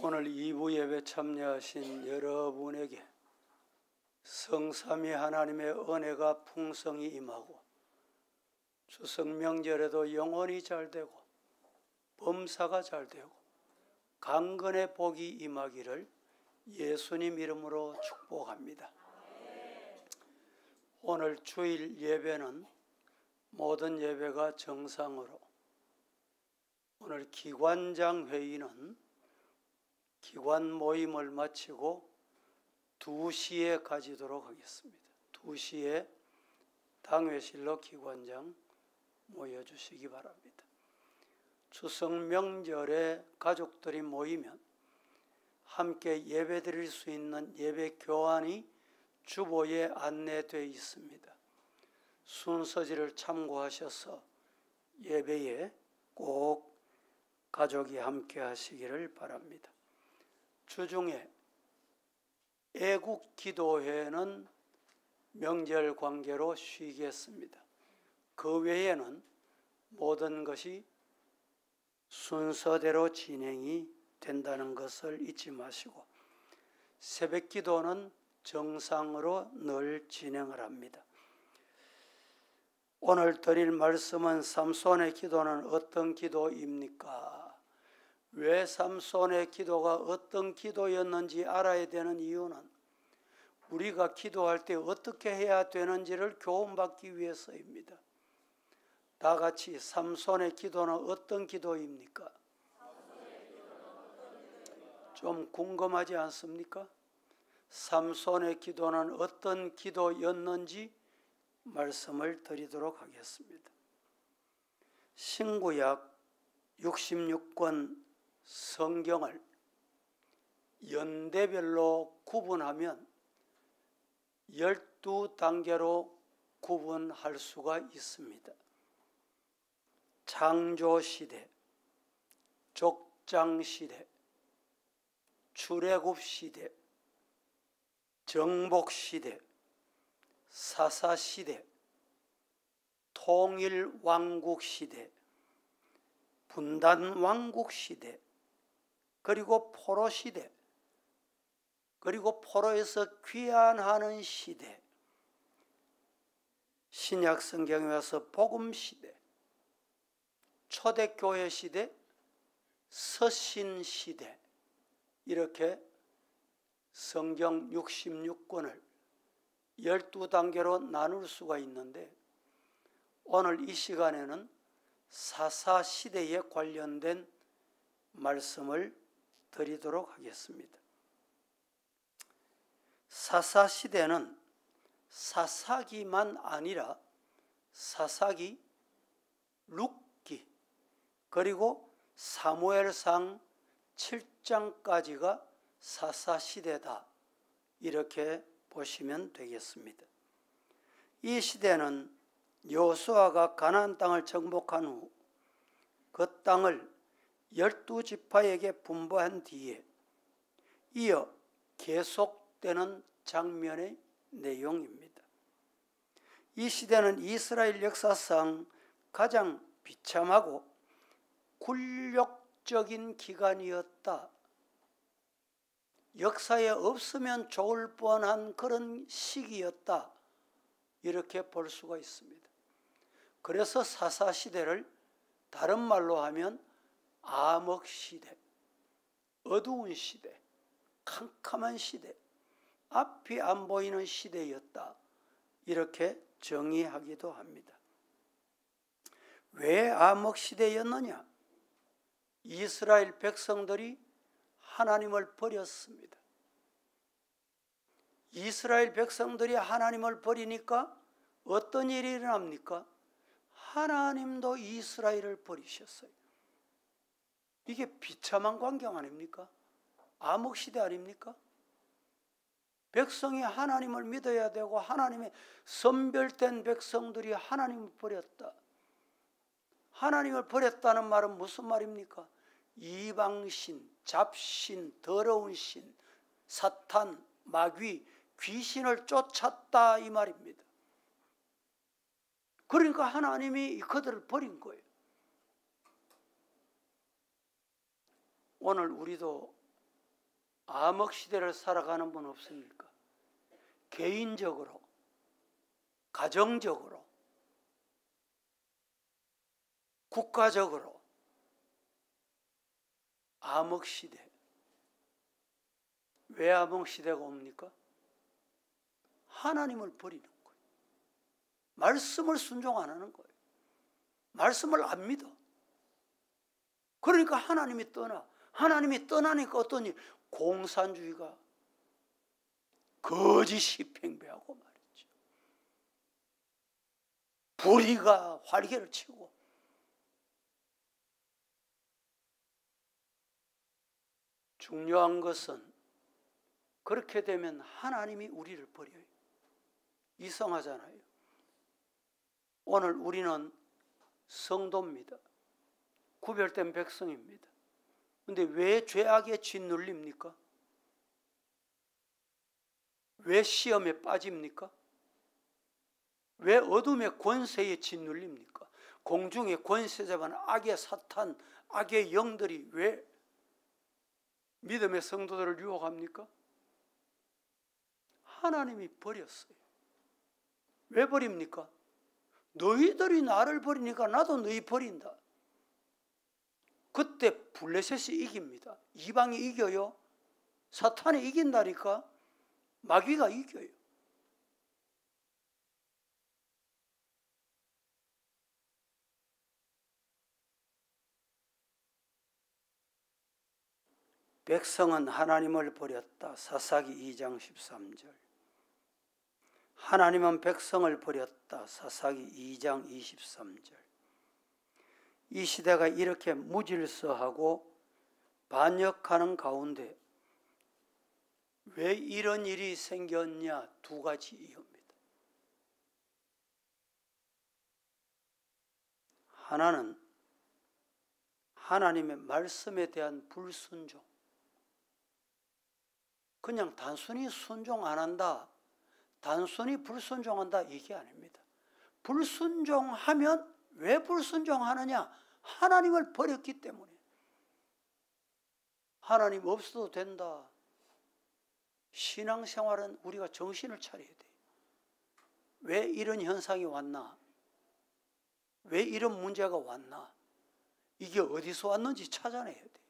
오늘 2부 예배 참여하신 여러분에게 성삼위 하나님의 은혜가 풍성히 임하고 추석 명절에도 영혼이 잘되고 범사가 잘되고 강건의 복이 임하기를 예수님 이름으로 축복합니다. 오늘 주일 예배는 모든 예배가 정상으로, 오늘 기관장 회의는 기관 모임을 마치고 2시에 가지도록 하겠습니다. 2시에 당회실로 기관장 모여주시기 바랍니다. 추석 명절에 가족들이 모이면 함께 예배 드릴 수 있는 예배 교환이 주보에 안내되어 있습니다. 순서지를 참고하셔서 예배에 꼭 가족이 함께 하시기를 바랍니다. 주중에 애국기도회는 명절 관계로 쉬겠습니다. 그 외에는 모든 것이 순서대로 진행이 된다는 것을 잊지 마시고 새벽기도는 정상으로 늘 진행을 합니다. 오늘 드릴 말씀은 삼손의 기도는 어떤 기도입니까? 왜 삼손의 기도가 어떤 기도였는지 알아야 되는 이유는 우리가 기도할 때 어떻게 해야 되는지를 교훈받기 위해서입니다. 다 같이 삼손의 기도는 어떤 기도입니까? 좀 궁금하지 않습니까? 삼손의 기도는 어떤 기도였는지 말씀을 드리도록 하겠습니다. 신구약 66권 성경을 연대별로 구분하면 12단계로 구분할 수가 있습니다. 창조시대, 족장시대, 출애굽시대, 정복시대, 사사시대, 통일왕국시대, 분단왕국시대, 그리고 포로시대, 그리고 포로에서 귀환하는 시대, 신약 성경에 와서 복음시대, 초대교회 시대, 서신시대, 이렇게 성경 66권을 12단계로 나눌 수가 있는데 오늘 이 시간에는 사사시대에 관련된 말씀을 드리도록 하겠습니다. 사사시대는 사사기만 아니라 사사기, 룻기, 그리고 사무엘상 7장까지가 사사시대다, 이렇게 보시면 되겠습니다. 이 시대는 여호수아가 가나안 땅을 정복한 후 그 땅을 12지파에게 분배한 뒤에 이어 계속되는 장면의 내용입니다. 이 시대는 이스라엘 역사상 가장 비참하고 굴욕적인 기간이었다. 역사에 없으면 좋을 뻔한 그런 시기였다, 이렇게 볼 수가 있습니다. 그래서 사사시대를 다른 말로 하면 암흑시대, 어두운 시대, 캄캄한 시대, 앞이 안 보이는 시대였다, 이렇게 정의하기도 합니다. 왜 암흑시대였느냐? 이스라엘 백성들이 하나님을 버렸습니다. 이스라엘 백성들이 하나님을 버리니까 어떤 일이 일어납니까? 하나님도 이스라엘을 버리셨어요. 이게 비참한 광경 아닙니까? 암흑시대 아닙니까? 백성이 하나님을 믿어야 되고 하나님의 선별된 백성들이 하나님을 버렸다. 하나님을 버렸다는 말은 무슨 말입니까? 이방신, 잡신, 더러운 신, 사탄, 마귀, 귀신을 쫓았다, 이 말입니다. 그러니까 하나님이 그들을 버린 거예요. 오늘 우리도 암흑 시대를 살아가는 분 없습니까? 개인적으로, 가정적으로, 국가적으로 암흑 시대. 왜 암흑 시대가 옵니까? 하나님을 버리는 거예요. 말씀을 순종 안 하는 거예요. 말씀을 안 믿어. 그러니까 하나님이 떠나. 하나님이 떠나니까 어떤 일? 공산주의가 거짓이 팽배하고 말이죠. 불의가 활개를 치고. 중요한 것은 그렇게 되면 하나님이 우리를 버려요. 이상하잖아요. 오늘 우리는 성도입니다. 구별된 백성입니다. 그런데 왜 죄악에 짓눌립니까? 왜 시험에 빠집니까? 왜 어둠의 권세에 짓눌립니까? 공중의 권세 잡은 악의 사탄, 악의 영들이 왜 믿음의 성도들을 유혹합니까? 하나님이 버렸어요. 왜 버립니까? 너희들이 나를 버리니까 나도 너희 버린다. 그때 블레셋이 이깁니다. 이방이 이겨요. 사탄이 이긴다니까. 마귀가 이겨요. 백성은 하나님을 버렸다. 사사기 2장 13절. 하나님은 백성을 버렸다. 사사기 2장 23절. 이 시대가 이렇게 무질서하고 반역하는 가운데 왜 이런 일이 생겼냐? 두 가지 이유입니다. 하나는 하나님의 말씀에 대한 불순종. 그냥 단순히 순종 안 한다, 단순히 불순종한다 이게 아닙니다. 불순종하면 왜 불순종하느냐? 하나님을 버렸기 때문에. 하나님 없어도 된다. 신앙생활은 우리가 정신을 차려야 돼요. 왜 이런 현상이 왔나? 왜 이런 문제가 왔나? 이게 어디서 왔는지 찾아내야 돼요.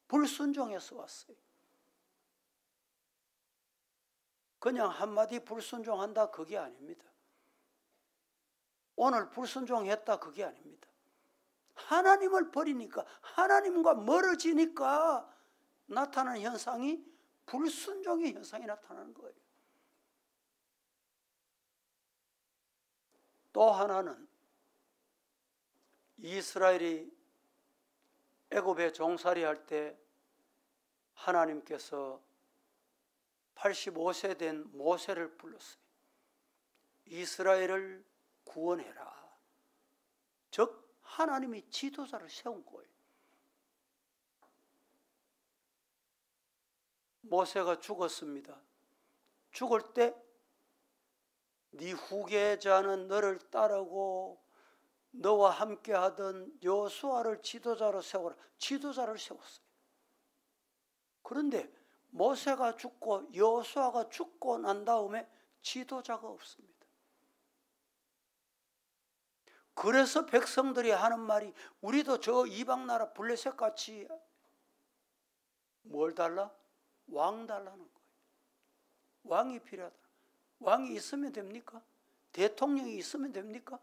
불순종해서 왔어요. 그냥 한마디 불순종한다 그게 아닙니다. 오늘 불순종했다 그게 아닙니다. 하나님을 버리니까, 하나님과 멀어지니까 나타나는 현상이 불순종의 현상이 나타나는 거예요. 또 하나는 이스라엘이 애굽에 종살이 할 때 하나님께서 85세 된 모세를 불렀어요. 이스라엘을 구원해라. 즉 하나님이 지도자를 세운 거예요. 모세가 죽었습니다. 죽을 때 네 후계자는 너를 따르고 너와 함께하던 여호수아를 지도자로 세워라. 지도자를 세웠어요. 그런데 모세가 죽고 여호수아가 죽고 난 다음에 지도자가 없습니다. 그래서 백성들이 하는 말이 우리도 저 이방 나라 블레셋 같이 뭘 달라? 왕 달라는 거예요. 왕이 필요하다. 왕이 있으면 됩니까? 대통령이 있으면 됩니까?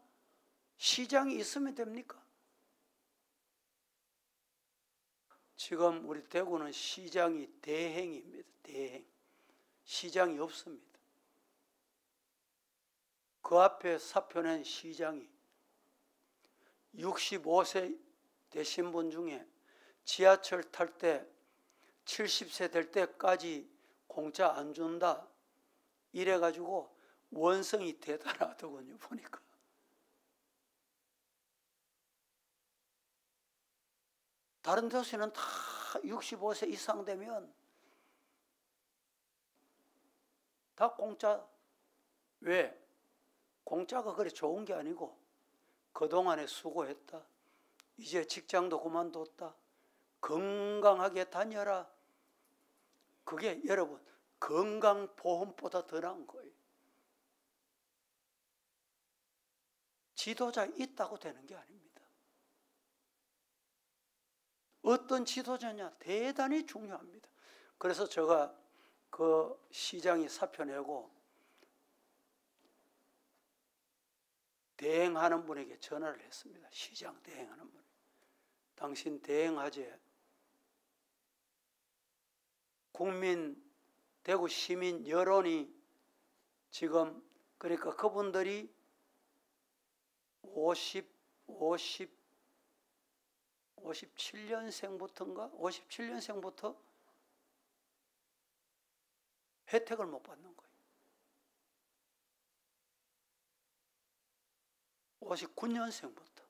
시장이 있으면 됩니까? 지금 우리 대구는 시장이 대행입니다. 대행. 시장이 없습니다. 그 앞에 사표낸 시장이 65세 되신 분 중에 지하철 탈 때 70세 될 때까지 공짜 안 준다. 이래가지고 원성이 대단하더군요. 보니까. 다른 도시는 다 65세 이상 되면 다 공짜. 왜? 공짜가 그래 좋은 게 아니고 그동안에 수고했다. 이제 직장도 그만뒀다. 건강하게 다녀라. 그게 여러분 건강보험보다 더 나은 거예요. 지도자 있다고 되는 게 아닙니다. 어떤 지도자냐 대단히 중요합니다. 그래서 제가 그 시장이 사표 내고 대행하는 분에게 전화를 했습니다. 시장 대행하는 분. 당신 대행하지. 국민, 대구 시민 여론이 지금 그러니까 그분들이 57년생부터인가? 57년생부터 혜택을 못 받는 거예요. 59년생부터.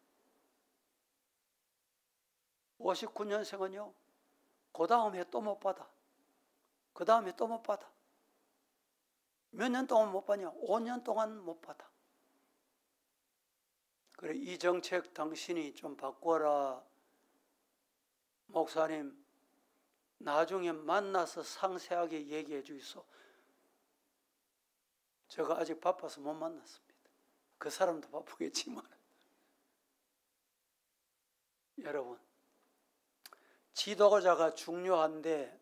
59년생은요, 그 다음에 또 못 받아. 그 다음에 또 못 받아. 몇 년 동안 못 받냐? 5년 동안 못 받아. 그래, 이 정책 당신이 좀 바꿔라. 목사님, 나중에 만나서 상세하게 얘기해 주이소. 제가 아직 바빠서 못 만났습니다. 그 사람도 바쁘겠지만. 여러분, 지도자가 중요한데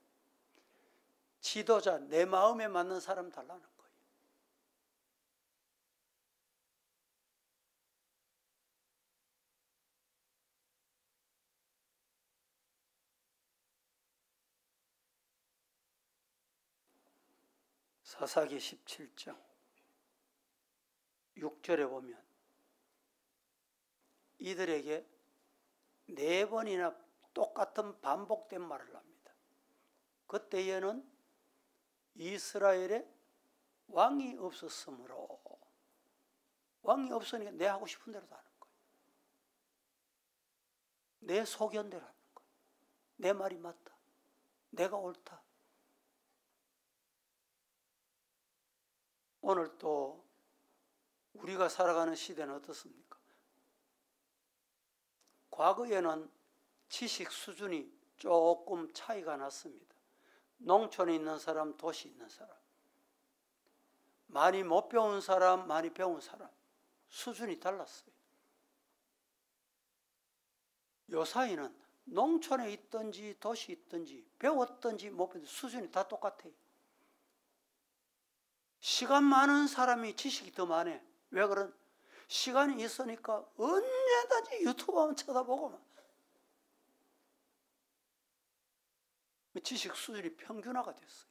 지도자, 내 마음에 맞는 사람 달라는 거예요. 사사기 17장 6절에 보면 이들에게 4번이나 똑같은 반복된 말을 합니다. 그때에는 이스라엘에 왕이 없었으므로, 왕이 없으니까 내 하고 싶은 대로 하는 거예요. 내 소견대로 하는 거예요. 내 말이 맞다. 내가 옳다. 오늘 또 우리가 살아가는 시대는 어떻습니까? 과거에는 지식 수준이 조금 차이가 났습니다. 농촌에 있는 사람, 도시에 있는 사람, 많이 못 배운 사람, 많이 배운 사람, 수준이 달랐어요. 요사이는 농촌에 있든지 도시에 있든지 배웠든지 못 배웠든지 수준이 다 똑같아요. 시간 많은 사람이 지식이 더 많아. 왜 그런? 시간이 있으니까 언제든지 유튜브 한번 쳐다보고 지식 수준이 평균화가 됐어요.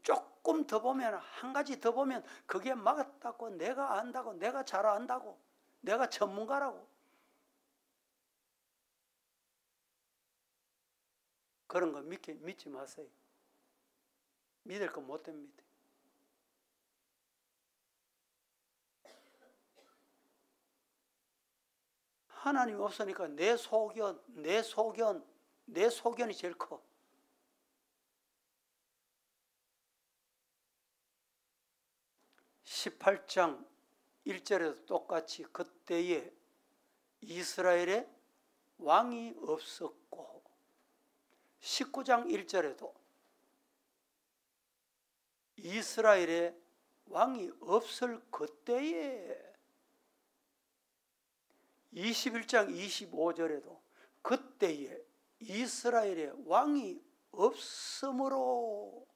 조금 더 보면, 한 가지 더 보면 그게 맞다고, 내가 안다고, 내가 잘 안다고, 내가 전문가라고. 그런 거 믿지 마세요. 믿을 거 못 됩니다. 하나님 없으니까 내 소견이 제일 커. (18장 1절에도) 똑같이 그때에 이스라엘에 왕이 없었고, 19장 1절에도 이스라엘에 왕이 없을 그때에, 21장 25절에도 그때에 이스라엘에 왕이 없으므로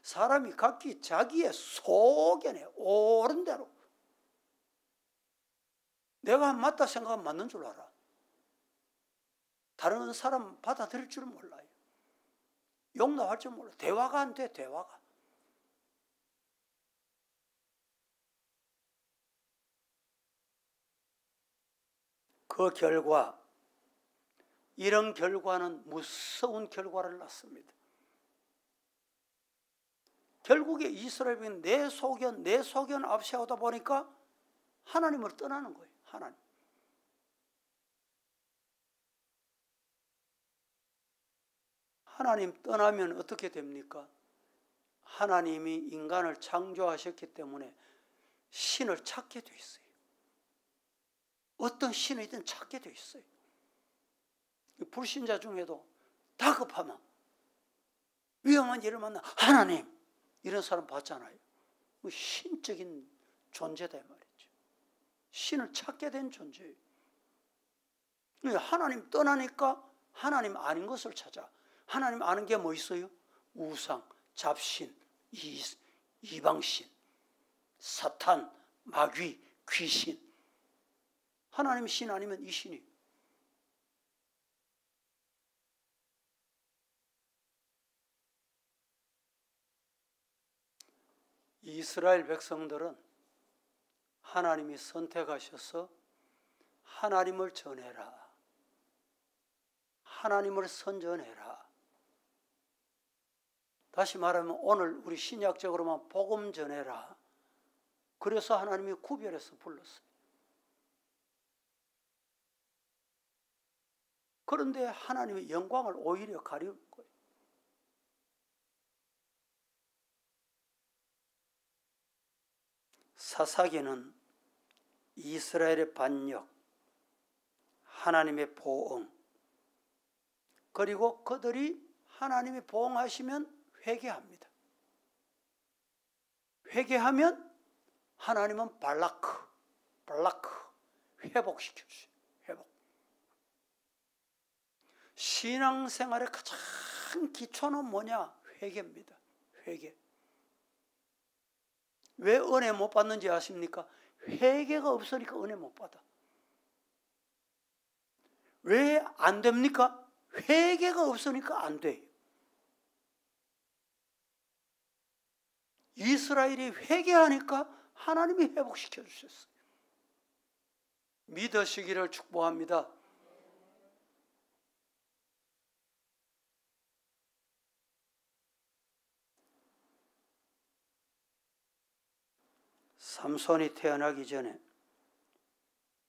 사람이 각기 자기의 소견에 옳은 대로, 내가 맞다 생각하면 맞는 줄 알아. 다른 사람 받아들일 줄 몰라요. 용납할 줄 몰라. 대화가 안 돼, 대화가. 그 결과, 이런 결과는 무서운 결과를 낳습니다. 결국에 이스라엘은 내 소견 앞세우다 보니까 하나님을 떠나는 거예요. 하나님. 하나님 떠나면 어떻게 됩니까? 하나님이 인간을 창조하셨기 때문에 신을 찾게 돼 있어요. 어떤 신이든 찾게 돼 있어요. 불신자 중에도 다급하면 위험한 일을 만나 하나님 이런 사람 봤잖아요. 신적인 존재다 말이죠. 신을 찾게 된 존재예요. 하나님 떠나니까 하나님 아닌 것을 찾아. 하나님 아는 게 뭐 있어요? 우상, 잡신, 이방신, 사탄, 마귀, 귀신. 하나님 신 아니면 이 신이. 이스라엘 백성들은 하나님이 선택하셔서 하나님을 전해라. 하나님을 선전해라. 다시 말하면 오늘 우리 신약적으로만 복음 전해라. 그래서 하나님이 구별해서 불렀어요. 그런데 하나님의 영광을 오히려 가리는 거예요. 사사기는 이스라엘의 반역, 하나님의 보응, 그리고 그들이 하나님이 보응하시면 회개합니다. 회개하면 하나님은 발라크 회복시켜 주셔요. 회복. 신앙생활의 가장 기초는 뭐냐? 회개입니다. 회개. 왜 은혜 못 받는지 아십니까? 회개가 없으니까 은혜 못 받아. 왜 안 됩니까? 회개가 없으니까 안 돼요. 이스라엘이 회개하니까 하나님이 회복시켜 주셨어요. 믿으시기를 축복합니다. 삼손이 태어나기 전에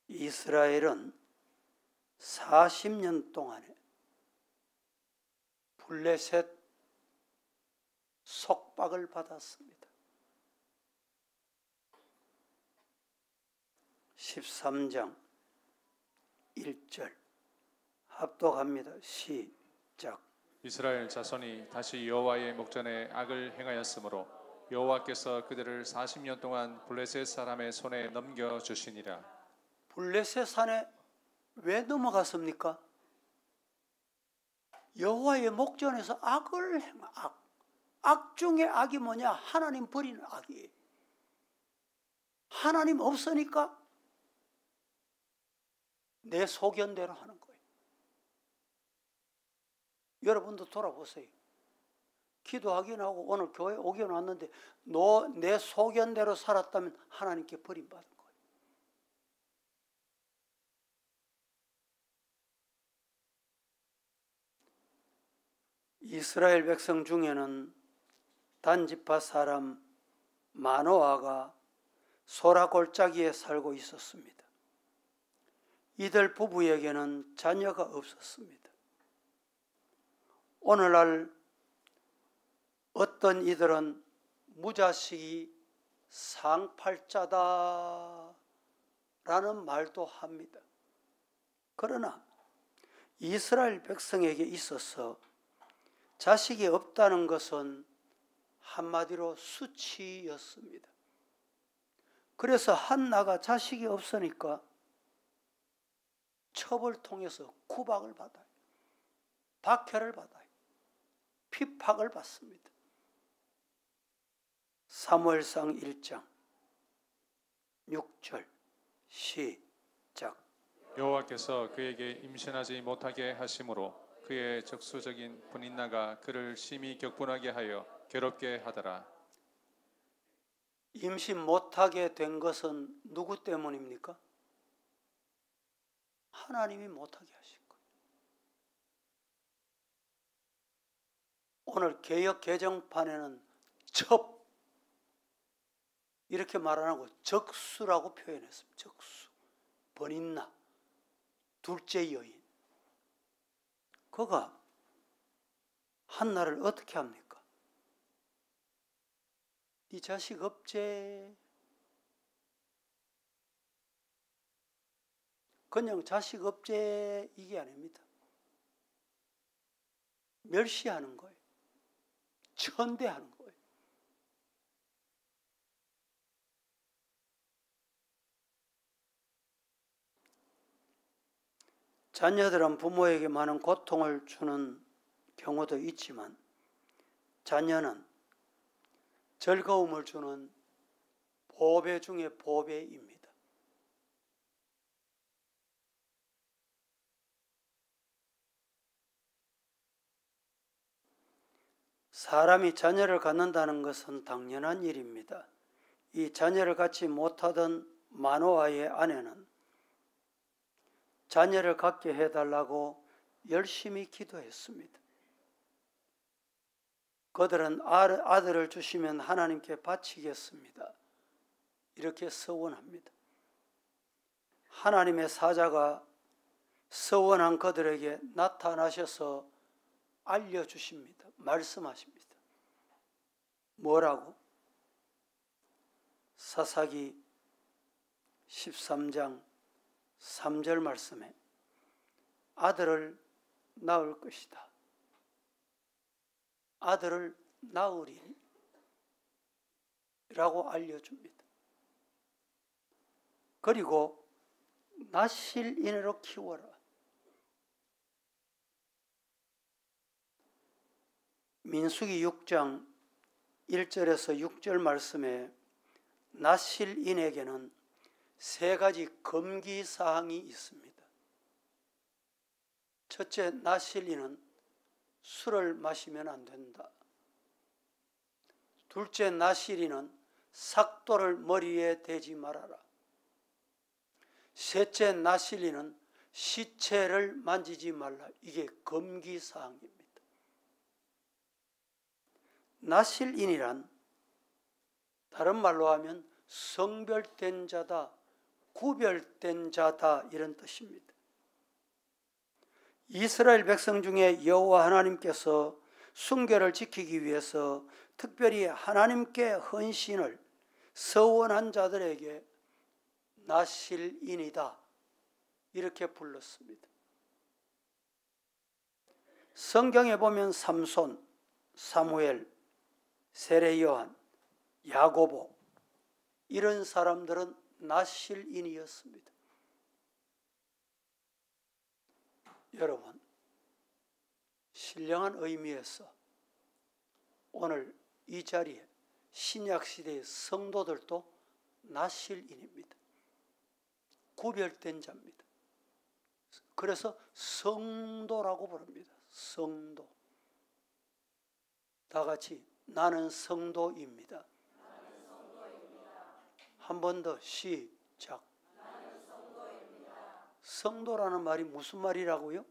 이스라엘은 40년 동안에 블레셋 속박을 받았습니다. 13장 1절 합독합니다. 시작. 이스라엘 자손이 다시 여호와의 목전에 악을 행하였으므로 여호와께서 그들을 40년 동안 블레셋 사람의 손에 넘겨주시니라. 블레셋 산에 왜 넘어갔습니까? 여호와의 목전에서 악을 행한 악 중에 악이 뭐냐? 하나님 버리는 악이에요. 하나님 없으니까 내 소견대로 하는 거예요. 여러분도 돌아보세요. 기도하긴 하고 오늘 교회 오긴 왔는데 너 내 소견대로 살았다면 하나님께 버림받은 거예요. 이스라엘 백성 중에는 단지파 사람 마노아가 소라 골짜기에 살고 있었습니다. 이들 부부에게는 자녀가 없었습니다. 오늘날 어떤 이들은 무자식이 상팔자다 라는 말도 합니다. 그러나 이스라엘 백성에게 있어서 자식이 없다는 것은 한마디로 수치였습니다. 그래서 한나가 자식이 없으니까 첩을 통해서 구박을 받아요. 박해를 받아요. 핍박을 받습니다. 사무엘상 1장 6절 시작. 여호와께서 그에게 임신하지 못하게 하심으로 그의 적수적인 분인나가 그를 심히 격분하게 하여 괴롭게 하더라. 임신 못하게 된 것은 누구 때문입니까? 하나님이 못하게 하신 거예요. 오늘 개역 개정판에는 첩 이렇게 말 안 하고 적수라고 표현했습니다. 적수, 번인나, 둘째 여인. 그가 한나를 어떻게 합니까? 네 자식 없제? 그냥 자식 없제 이게 아닙니다. 멸시하는 거예요. 천대하는 거예요. 자녀들은 부모에게 많은 고통을 주는 경우도 있지만 자녀는 즐거움을 주는 보배 중의 보배입니다. 사람이 자녀를 갖는다는 것은 당연한 일입니다. 이 자녀를 갖지 못하던 마노아의 아내는 자녀를 갖게 해달라고 열심히 기도했습니다. 그들은 아들을 주시면 하나님께 바치겠습니다. 이렇게 서원합니다. 하나님의 사자가 서원한 그들에게 나타나셔서 알려주십니다. 말씀하십니다. 뭐라고? 사사기 13장 3절 말씀에 아들을 낳을 것이다. 아들을 낳으리니 라고 알려줍니다. 그리고 낫실인으로 키워라. 민수기 6장 1절에서 6절 말씀에 낫실인에게는 세 가지 금기사항이 있습니다. 첫째, 낫실인은 술을 마시면 안 된다. 둘째, 낫실인은 삭도를 머리에 대지 말아라. 셋째, 낫실인은 시체를 만지지 말라. 이게 금기사항입니다. 낫실인이란 다른 말로 하면 성별된 자다, 구별된 자다 이런 뜻입니다. 이스라엘 백성 중에 여호와 하나님께서 순결을 지키기 위해서 특별히 하나님께 헌신을 서원한 자들에게 낫실인이다 이렇게 불렀습니다. 성경에 보면 삼손, 사무엘, 세례 요한, 야고보 이런 사람들은 낫실인이었습니다. 여러분, 신령한 의미에서 오늘 이 자리에 신약시대의 성도들도 낫실인입니다. 구별된 자입니다. 그래서 성도라고 부릅니다. 성도. 다 같이 나는 성도입니다. 한 번 더 시작. 성도라는 말이 무슨 말이라고요?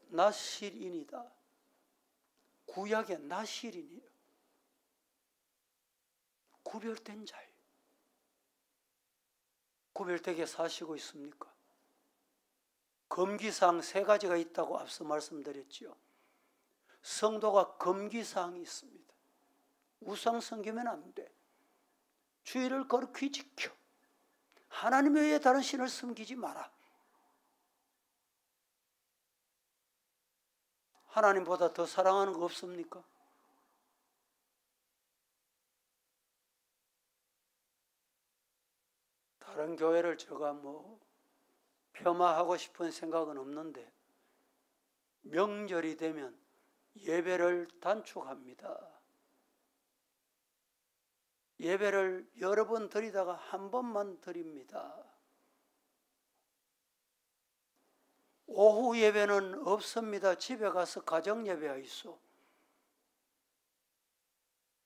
낫실인이다. 구약의 낫실인이에요. 구별된 자예요. 구별되게 사시고 있습니까? 금기사항 세 가지가 있다고 앞서 말씀드렸지요. 성도가 금기사항이 있습니다. 우상 섬기면 안 돼. 주의를 거룩히 지켜. 하나님 외에 다른 신을 섬기지 마라. 하나님보다 더 사랑하는 거 없습니까? 다른 교회를 제가 폄하하고 싶은 생각은 없는데 명절이 되면 예배를 단축합니다. 예배를 여러 번 드리다가 한 번만 드립니다. 오후 예배는 없습니다. 집에 가서 가정 예배하이소.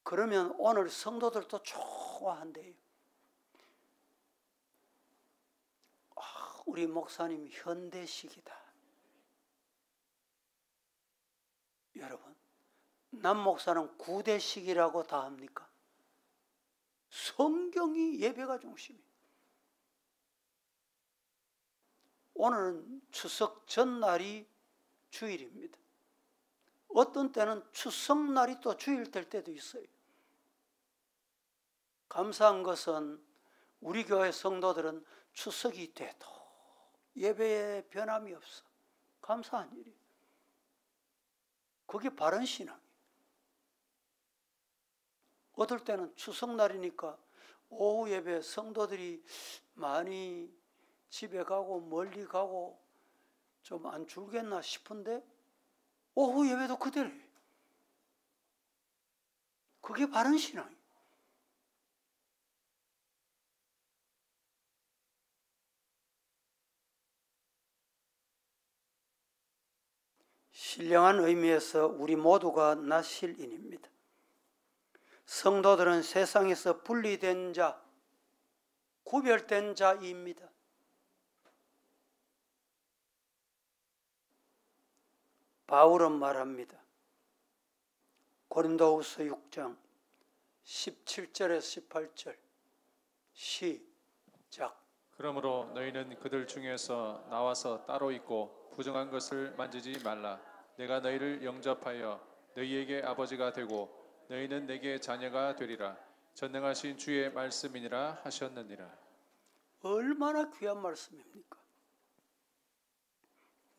그러면 오늘 성도들도 좋아한대요. 우리 목사님 현대식이다. 여러분, 남 목사는 구대식이라고 다 합니까? 성경이 예배가 중심이에요. 오늘은 추석 전날이 주일입니다. 어떤 때는 추석날이 또 주일 될 때도 있어요. 감사한 것은 우리 교회 성도들은 추석이 돼도 예배에 변함이 없어. 감사한 일이에요. 그게 바른 신앙이에요. 어떨 때는 추석날이니까 오후 예배 성도들이 많이 집에 가고 멀리 가고 좀 안 줄겠나 싶은데 오후 예배도 그대로예요. 그게 바른 신앙이에요. 신령한 의미에서 우리 모두가 나실인입니다. 성도들은 세상에서 분리된 자, 구별된 자입니다. 바울은 말합니다. 고린도후서 6장 17절에서 18절 시작. 그러므로 너희는 그들 중에서 나와서 따로 있고 부정한 것을 만지지 말라. 내가 너희를 영접하여 너희에게 아버지가 되고 너희는 내게 자녀가 되리라. 전능하신 주의 말씀이니라 하셨느니라. 얼마나 귀한 말씀입니까?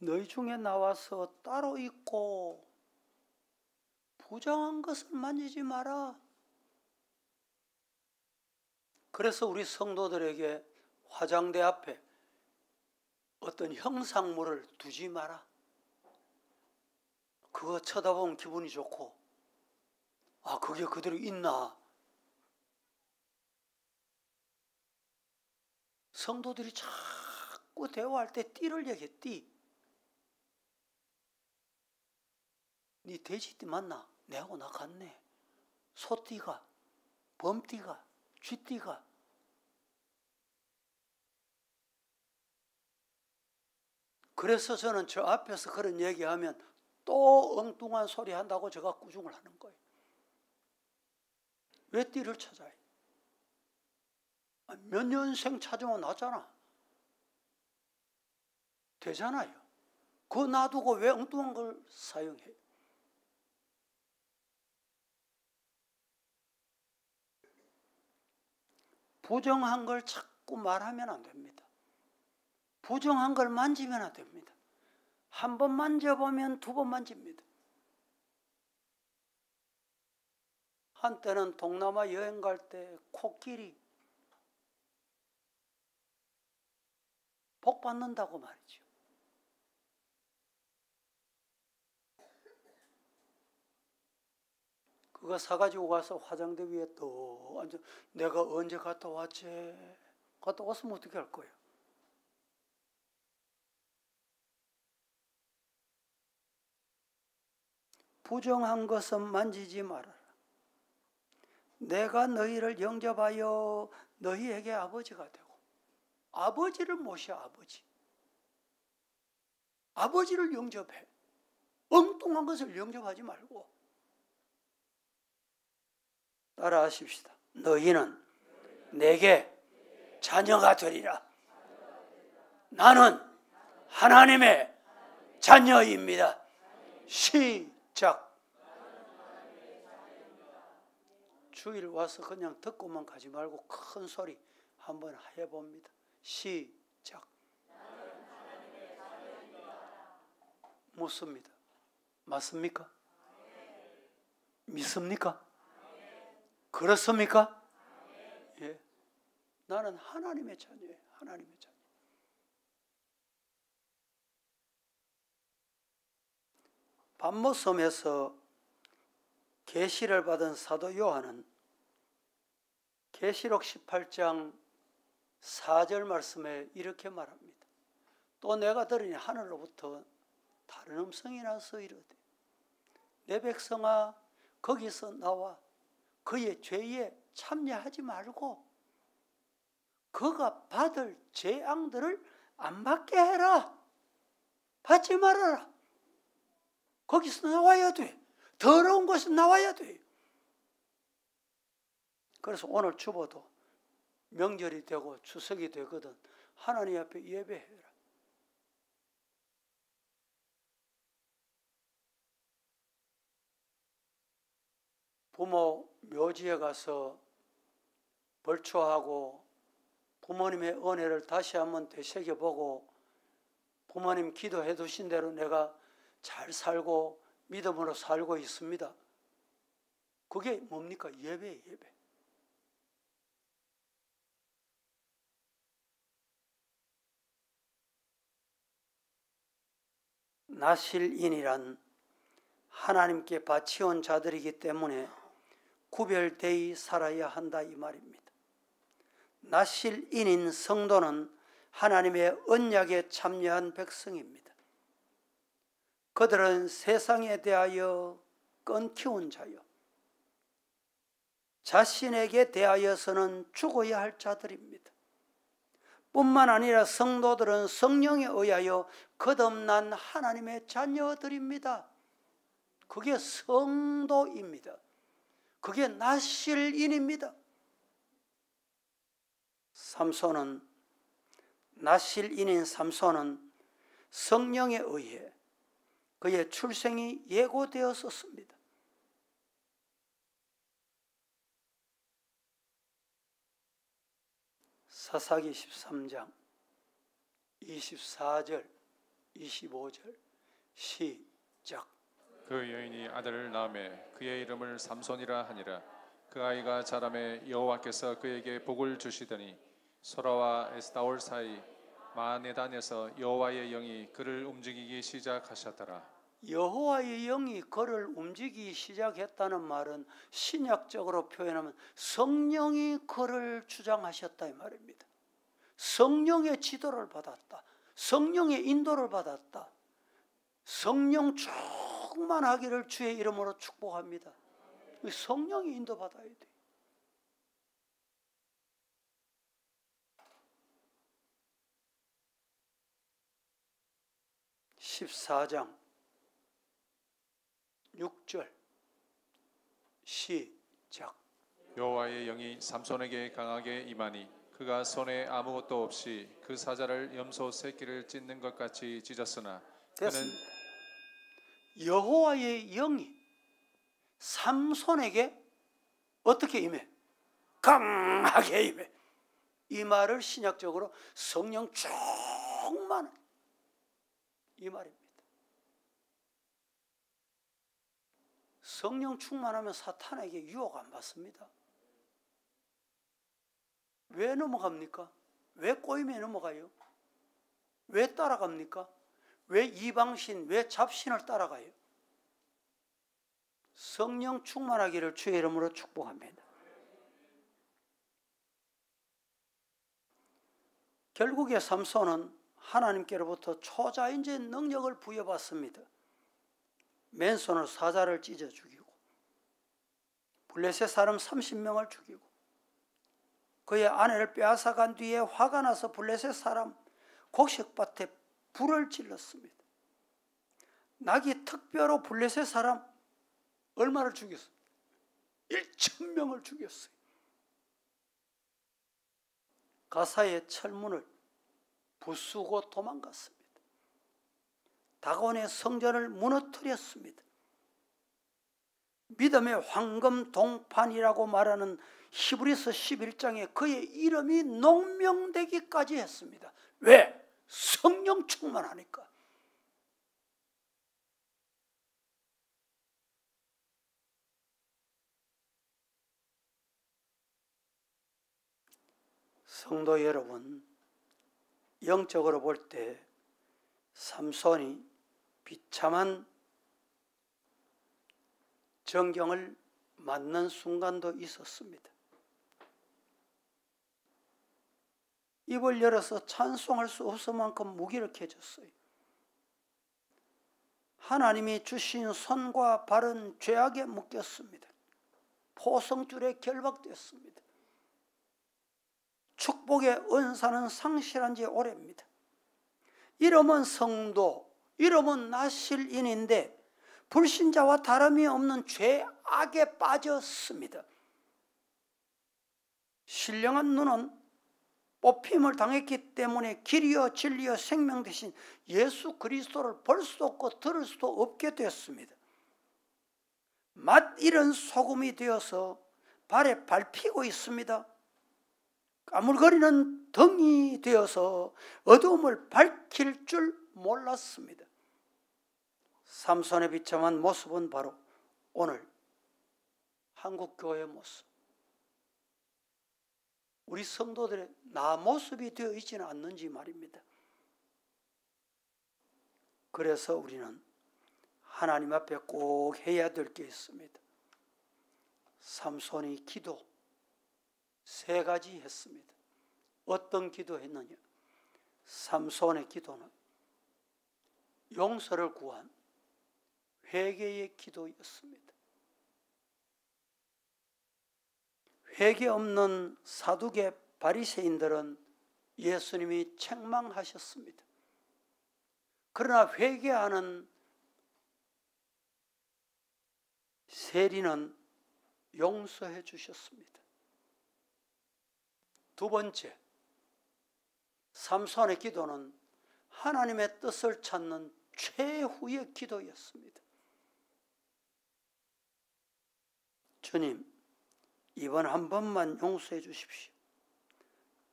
너희 중에 나와서 따로 있고 부정한 것을 만지지 마라. 그래서 우리 성도들에게 화장대 앞에 어떤 형상물을 두지 마라. 그거 쳐다보면 기분이 좋고, 아, 그게 그대로 있나? 성도들이 자꾸 대화할 때 띠를 얘기해, 띠. 네 돼지띠 맞나? 내하고 나 같네. 소띠가, 범띠가, 쥐띠가. 그래서 저는 저 앞에서 그런 얘기하면 또 엉뚱한 소리 한다고 제가 꾸중을 하는 거예요. 왜 띠를 찾아요? 몇 년생 찾으면 나잖아. 되잖아요. 그거 놔두고 왜 엉뚱한 걸 사용해요? 부정한 걸 자꾸 말하면 안 됩니다. 부정한 걸 만지면 안 됩니다. 한 번 만져보면 두 번 만집니다. 한때는 동남아 여행 갈 때 코끼리 복 받는다고 말이죠. 그거 사가지고 가서 화장대 위에 또 앉아. 내가 언제 갔다 왔지? 갔다 왔으면 어떻게 할 거예요? 부정한 것은 만지지 말아라. 내가 너희를 영접하여 너희에게 아버지가 되고. 아버지를 모셔, 아버지. 아버지를 영접해. 엉뚱한 것을 영접하지 말고. 따라하십시다. 너희는 내게 자녀가 되리라. 나는 하나님의 자녀입니다. 시작. 주일 와서 그냥 듣고만 가지 말고 큰 소리 한번 해봅니다. 시작. 묻습니다. 맞습니까? 믿습니까? 그렇습니까? 예. 나는 하나님의 자녀예요. 하나님의 자녀. patmos섬에서 계시를 받은 사도 요한은 계시록 18장 4절 말씀에 이렇게 말합니다. 또 내가 들으니 하늘로부터 다른 음성이 나서 이르되 내 백성아 거기서 나와 그의 죄에 참여하지 말고 그가 받을 재앙들을 안 받게 해라. 받지 말아라. 거기서 나와야 돼. 더러운 것은 나와야 돼. 그래서 오늘 주보도 명절이 되고 추석이 되거든 하나님 앞에 예배해라. 부모 묘지에 가서 벌초하고 부모님의 은혜를 다시 한번 되새겨보고 부모님 기도해 두신 대로 내가 잘 살고 믿음으로 살고 있습니다. 그게 뭡니까? 예배예요, 예배. 나실인이란 하나님께 바치온 자들이기 때문에 구별되이 살아야 한다 이 말입니다. 나실인인 성도는 하나님의 언약에 참여한 백성입니다. 그들은 세상에 대하여 끈기운 자요, 자신에게 대하여서는 죽어야 할 자들입니다. 뿐만 아니라 성도들은 성령에 의하여 거듭난 하나님의 자녀들입니다. 그게 성도입니다. 그게 나실인입니다. 나실인인 삼손은 성령에 의해 그의 출생이 예고되었었습니다. 사사기 13장 24절 25절 시작. 그 여인이 아들을 낳음에 그의 이름을 삼손이라 하니라. 그 아이가 자라매 여호와께서 그에게 복을 주시더니 소라와 에스타올 사이 마네단에서 여호와의 영이 그를 움직이기 시작하셨더라. 여호와의 영이 그를 움직이기 시작했다는 말은 신약적으로 표현하면 성령이 그를 주장하셨다 이 말입니다. 성령의 지도를 받았다. 성령의 인도를 받았다. 성령 충만하기를 주의 이름으로 축복합니다. 성령이 인도받아야 돼. (14장) 6절 시작. 여호와의 영이 삼손에게 강하게 임하니 그가 손에 아무것도 없이 그 사자를 염소 새끼를 찢는 것 같이 찢었으나 그는 됐습니다. 여호와의 영이 삼손에게 어떻게 임해? 강하게 임해. 이 말을 신약적으로 성령 충만한 이 말입니다. 성령 충만하면 사탄에게 유혹 안 받습니다. 왜 넘어갑니까? 왜 꼬임에 넘어가요? 왜 따라갑니까? 왜 이방신, 왜 잡신을 따라가요? 성령 충만하기를 주의 이름으로 축복합니다. 결국에 삼손은 하나님께로부터 초자연적 능력을 부여받습니다. 맨손으로 사자를 찢어 죽이고 블레셋 사람 30명을 죽이고 그의 아내를 빼앗아간 뒤에 화가 나서 블레셋 사람 곡식밭에 불을 질렀습니다. 낙이 특별로 블레셋 사람 얼마를 죽였어요? 1,000명을 죽였어요. 가사의 철문을 부수고 도망갔습니다. 다곤의 성전을 무너뜨렸습니다. 믿음의 황금 동판이라고 말하는 히브리서 11장에 그의 이름이 농명되기까지 했습니다. 왜? 성령 충만하니까. 성도 여러분, 영적으로 볼 때 삼손이 비참한 정경을 맞는 순간도 있었습니다. 입을 열어서 찬송할 수 없을 만큼 무기력해졌어요. 하나님이 주신 손과 발은 죄악에 묶였습니다. 포성줄에 결박됐습니다. 축복의 은사는 상실한 지 오래입니다. 이름은 성도, 이름은 나실인인데 불신자와 다름이 없는 죄악에 빠졌습니다. 신령한 눈은 뽑힘을 당했기 때문에 길이요 진리요 생명 대신 예수 그리스도를 볼 수도 없고 들을 수도 없게 되었습니다. 맛 잃은 소금이 되어서 발에 밟히고 있습니다. 까물거리는 덩이 되어서 어두움을 밝힐 줄 몰랐습니다. 삼손의 비참한 모습은 바로 오늘 한국 교회 모습, 우리 성도들의 나 모습이 되어 있지는 않는지 말입니다. 그래서 우리는 하나님 앞에 꼭 해야 될 게 있습니다. 삼손이 기도 3가지 했습니다. 어떤 기도했느냐? 삼손의 기도는 용서를 구한 회개의 기도였습니다. 회개 없는 사두개 바리새인들은 예수님이 책망하셨습니다. 그러나 회개하는 세리는 용서해 주셨습니다. 2번째, 삼손의 기도는 하나님의 뜻을 찾는 최후의 기도였습니다. 주님, 이번 한 번만 용서해 주십시오.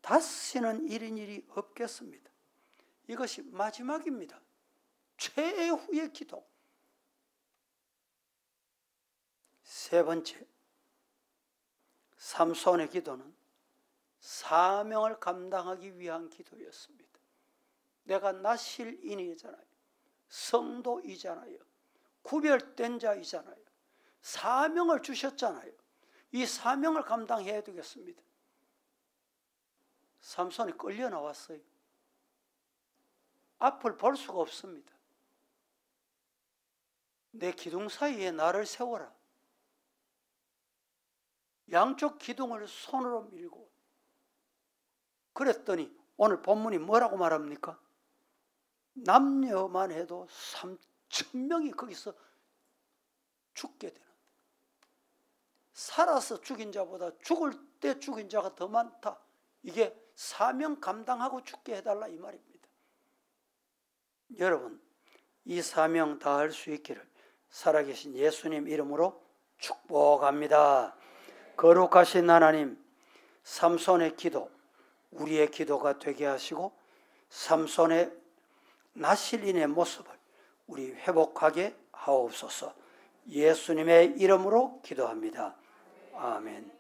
다시는 이런 일이 없겠습니다. 이것이 마지막입니다. 최후의 기도. 3번째, 삼손의 기도는 사명을 감당하기 위한 기도였습니다. 내가 나실인이잖아요. 성도이잖아요. 구별된 자이잖아요. 사명을 주셨잖아요. 이 사명을 감당해야 되겠습니다. 삼손이 끌려 나왔어요. 앞을 볼 수가 없습니다. 내 기둥 사이에 나를 세워라. 양쪽 기둥을 손으로 밀고, 그랬더니 오늘 본문이 뭐라고 말합니까? 남녀만 해도 3,000명이 거기서 죽게 되는, 살아서 죽인 자보다 죽을 때 죽인 자가 더 많다. 이게 사명 감당하고 죽게 해달라 이 말입니다. 여러분, 이 사명 다할 수 있기를 살아계신 예수님 이름으로 축복합니다. 거룩하신 하나님, 삼손의 기도 우리의 기도가 되게 하시고 삼손의 나실인의 모습을 우리 회복하게 하옵소서. 예수님의 이름으로 기도합니다. 아멘.